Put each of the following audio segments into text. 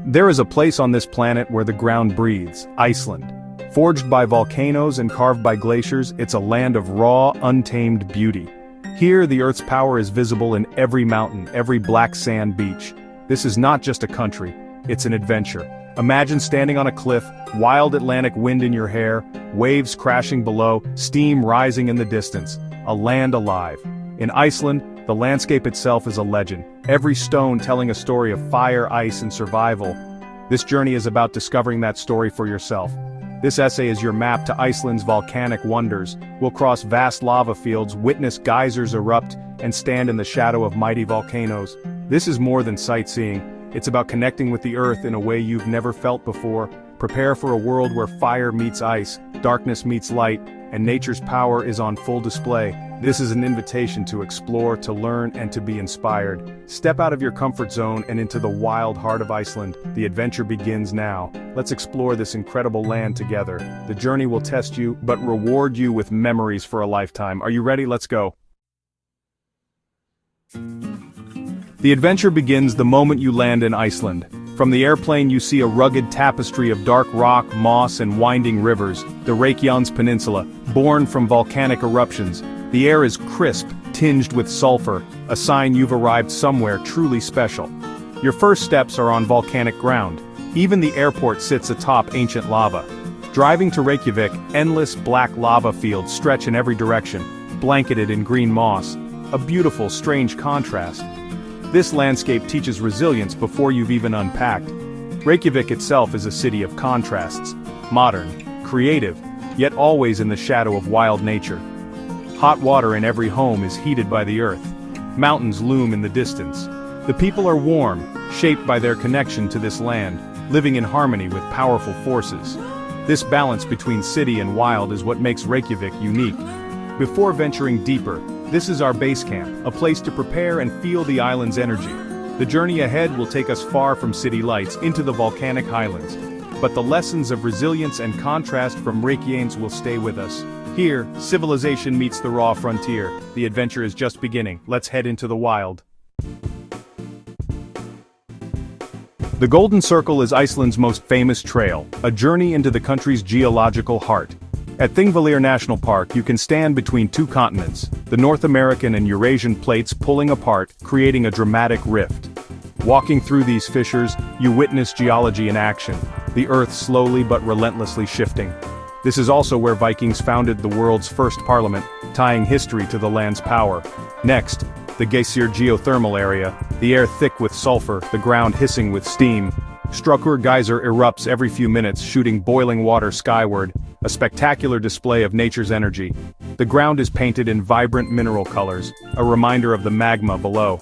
There is a place on this planet where the ground breathes, Iceland. Forged by volcanoes and carved by glaciers, it's a land of raw, untamed beauty. Here, the Earth's power is visible in every mountain, every black sand beach. This is not just a country, it's an adventure. Imagine standing on a cliff, wild Atlantic wind in your hair, waves crashing below, steam rising in the distance. A land alive. In Iceland, the landscape itself is a legend, every stone telling a story of fire, ice, and survival. This journey is about discovering that story for yourself. This essay is your map to Iceland's volcanic wonders. We'll cross vast lava fields, witness geysers erupt, and stand in the shadow of mighty volcanoes. This is more than sightseeing. It's about connecting with the earth in a way you've never felt before. Prepare for a world where fire meets ice, darkness meets light, and nature's power is on full display. This is an invitation to explore, to learn, and to be inspired. Step out of your comfort zone and into the wild heart of Iceland. The adventure begins now. Let's explore this incredible land together. The journey will test you, but reward you with memories for a lifetime. Are you ready? Let's go. The adventure begins the moment you land in Iceland. From the airplane you see a rugged tapestry of dark rock, moss, and winding rivers, the Reykjanes Peninsula, born from volcanic eruptions. The air is crisp, tinged with sulfur, a sign you've arrived somewhere truly special. Your first steps are on volcanic ground. Even the airport sits atop ancient lava. Driving to Reykjavik, endless black lava fields stretch in every direction, blanketed in green moss. A beautiful, strange contrast. This landscape teaches resilience before you've even unpacked. Reykjavik itself is a city of contrasts. Modern, creative, yet always in the shadow of wild nature. Hot water in every home is heated by the earth. Mountains loom in the distance. The people are warm, shaped by their connection to this land, living in harmony with powerful forces. This balance between city and wild is what makes Reykjavik unique. Before venturing deeper, this is our base camp, a place to prepare and feel the island's energy. The journey ahead will take us far from city lights into the volcanic highlands. But the lessons of resilience and contrast from Reykjanes will stay with us. Here, civilization meets the raw frontier. The adventure is just beginning. Let's head into the wild. The Golden Circle is Iceland's most famous trail, a journey into the country's geological heart. At Thingvellir National Park you can stand between two continents, the North American and Eurasian plates pulling apart, creating a dramatic rift. Walking through these fissures, you witness geology in action, the earth slowly but relentlessly shifting. This is also where Vikings founded the world's first parliament, tying history to the land's power. Next, the geothermal area, the air thick with sulfur, the ground hissing with steam. Strukkur geyser erupts every few minutes, shooting boiling water skyward, a spectacular display of nature's energy. The ground is painted in vibrant mineral colors, a reminder of the magma below.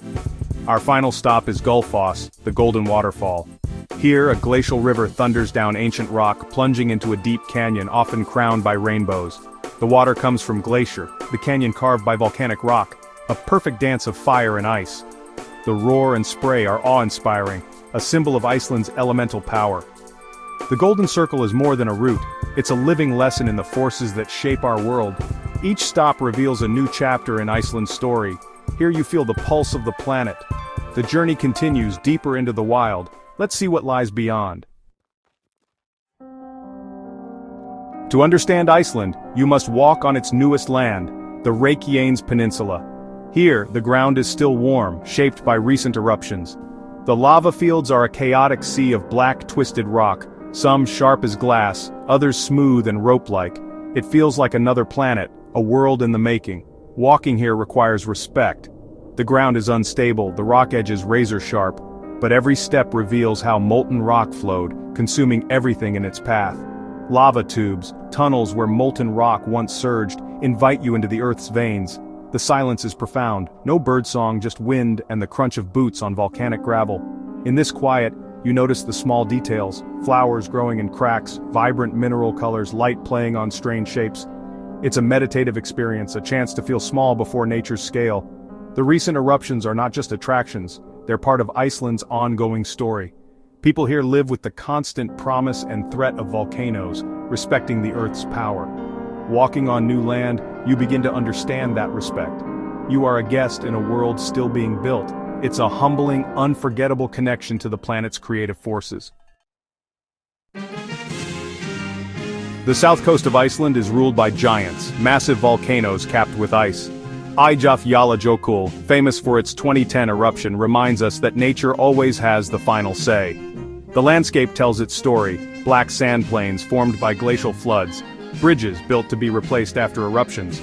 Our final stop is Gullfoss, the Golden Waterfall. Here, a glacial river thunders down ancient rock, plunging into a deep canyon often crowned by rainbows. The water comes from glacier, the canyon carved by volcanic rock, a perfect dance of fire and ice. The roar and spray are awe-inspiring, a symbol of Iceland's elemental power. The Golden Circle is more than a route, it's a living lesson in the forces that shape our world. Each stop reveals a new chapter in Iceland's story. Here you feel the pulse of the planet. The journey continues deeper into the wild. Let's see what lies beyond. To understand Iceland, you must walk on its newest land, the Reykjanes Peninsula. Here, the ground is still warm, shaped by recent eruptions. The lava fields are a chaotic sea of black, twisted rock, some sharp as glass, others smooth and rope-like. It feels like another planet, a world in the making. Walking here requires respect. The ground is unstable, the rock edges razor-sharp, but every step reveals how molten rock flowed, consuming everything in its path. Lava tubes, tunnels where molten rock once surged, invite you into the Earth's veins. The silence is profound, no birdsong, just wind and the crunch of boots on volcanic gravel. In this quiet, you notice the small details, flowers growing in cracks, vibrant mineral colors, light playing on strange shapes. It's a meditative experience, a chance to feel small before nature's scale. The recent eruptions are not just attractions, they're part of Iceland's ongoing story. People here live with the constant promise and threat of volcanoes, respecting the Earth's power. Walking on new land, you begin to understand that respect. You are a guest in a world still being built, It's a humbling, unforgettable connection to the planet's creative forces. The south coast of Iceland is ruled by giants, massive volcanoes capped with ice. Eyjafjallajökull, famous for its 2010 eruption, reminds us that nature always has the final say. The landscape tells its story: black sand plains formed by glacial floods, bridges built to be replaced after eruptions.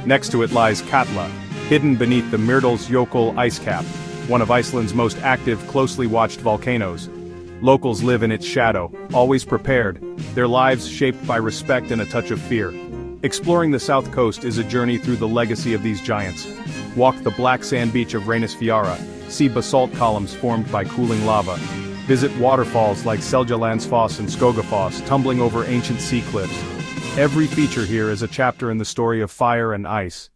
Next to it lies Katla, hidden beneath the Mýrdalsjökull ice cap, one of Iceland's most active, closely watched volcanoes. Locals live in its shadow, always prepared, their lives shaped by respect and a touch of fear. Exploring the south coast is a journey through the legacy of these giants. Walk the black sand beach of Reykjanes, see basalt columns formed by cooling lava. Visit waterfalls like Seljalandsfoss and Skogafoss tumbling over ancient sea cliffs. Every feature here is a chapter in the story of fire and ice.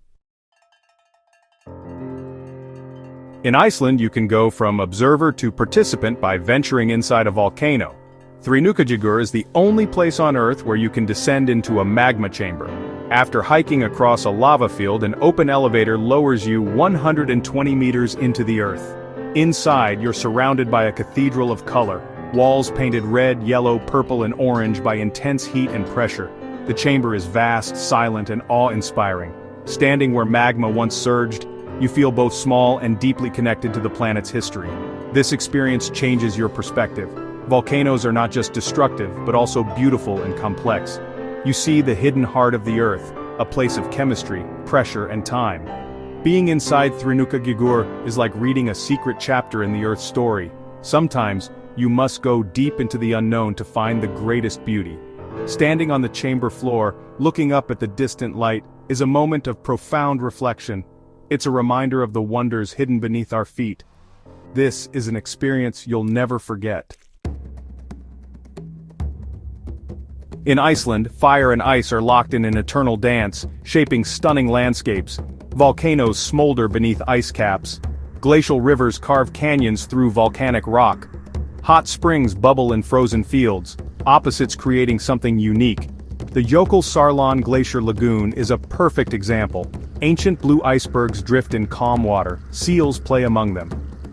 In Iceland, you can go from observer to participant by venturing inside a volcano. Thrinukajigur is the only place on Earth where you can descend into a magma chamber. After hiking across a lava field, an open elevator lowers you 120 meters into the Earth. Inside, you're surrounded by a cathedral of color, walls painted red, yellow, purple, and orange by intense heat and pressure. The chamber is vast, silent, and awe-inspiring. Standing where magma once surged, you feel both small and deeply connected to the planet's history. This experience changes your perspective. Volcanoes are not just destructive, but also beautiful and complex. You see the hidden heart of the Earth, a place of chemistry, pressure, and time. Being inside Thrinukajigur is like reading a secret chapter in the Earth's story. Sometimes, you must go deep into the unknown to find the greatest beauty. Standing on the chamber floor, looking up at the distant light, is a moment of profound reflection. It's a reminder of the wonders hidden beneath our feet. This is an experience you'll never forget. In Iceland, fire and ice are locked in an eternal dance, shaping stunning landscapes. Volcanoes smolder beneath ice caps. Glacial rivers carve canyons through volcanic rock. Hot springs bubble in frozen fields, opposites creating something unique. The Jökulsárlón Glacier Lagoon is a perfect example. Ancient blue icebergs drift in calm water, seals play among them.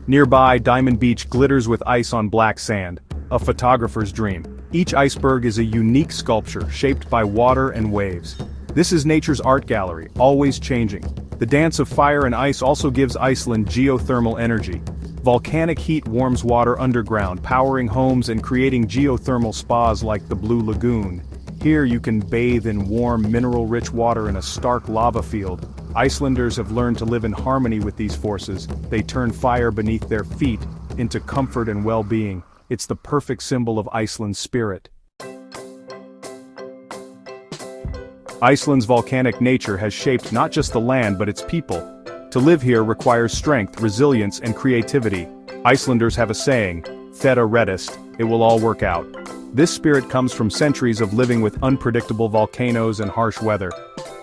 Nearby, Diamond Beach glitters with ice on black sand, a photographer's dream. Each iceberg is a unique sculpture shaped by water and waves. This is nature's art gallery, always changing. The dance of fire and ice also gives Iceland geothermal energy. Volcanic heat warms water underground, powering homes and creating geothermal spas like the Blue Lagoon. Here you can bathe in warm, mineral-rich water in a stark lava field. Icelanders have learned to live in harmony with these forces. They turn fire beneath their feet into comfort and well-being. It's the perfect symbol of Iceland's spirit. Iceland's volcanic nature has shaped not just the land but its people. To live here requires strength, resilience, and creativity. Icelanders have a saying, "Þetta reddest," it will all work out. This spirit comes from centuries of living with unpredictable volcanoes and harsh weather.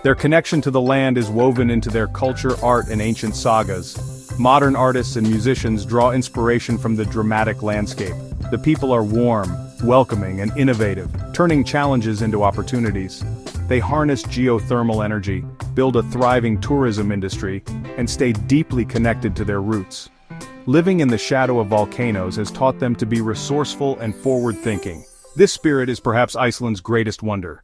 Their connection to the land is woven into their culture, art, and ancient sagas. Modern artists and musicians draw inspiration from the dramatic landscape. The people are warm, welcoming, and innovative, turning challenges into opportunities. They harness geothermal energy, build a thriving tourism industry, and stay deeply connected to their roots. Living in the shadow of volcanoes has taught them to be resourceful and forward-thinking. This spirit is perhaps Iceland's greatest wonder.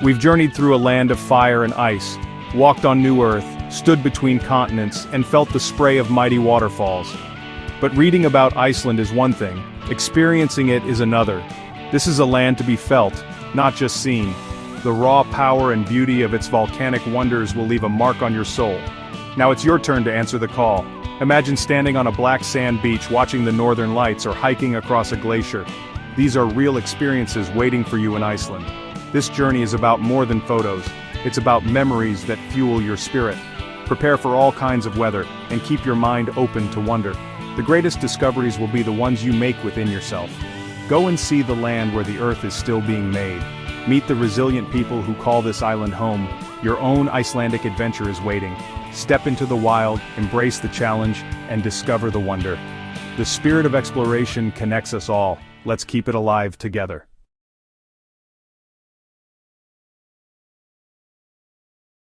We've journeyed through a land of fire and ice, walked on new earth, stood between continents, and felt the spray of mighty waterfalls. But reading about Iceland is one thing, experiencing it is another. This is a land to be felt, not just seen. The raw power and beauty of its volcanic wonders will leave a mark on your soul. Now it's your turn to answer the call. Imagine standing on a black sand beach watching the northern lights or hiking across a glacier. These are real experiences waiting for you in Iceland. This journey is about more than photos. It's about memories that fuel your spirit. Prepare for all kinds of weather, and keep your mind open to wonder. The greatest discoveries will be the ones you make within yourself. Go and see the land where the earth is still being made. Meet the resilient people who call this island home. Your own Icelandic adventure is waiting. Step into the wild, embrace the challenge, and discover the wonder. The spirit of exploration connects us all. Let's keep it alive together.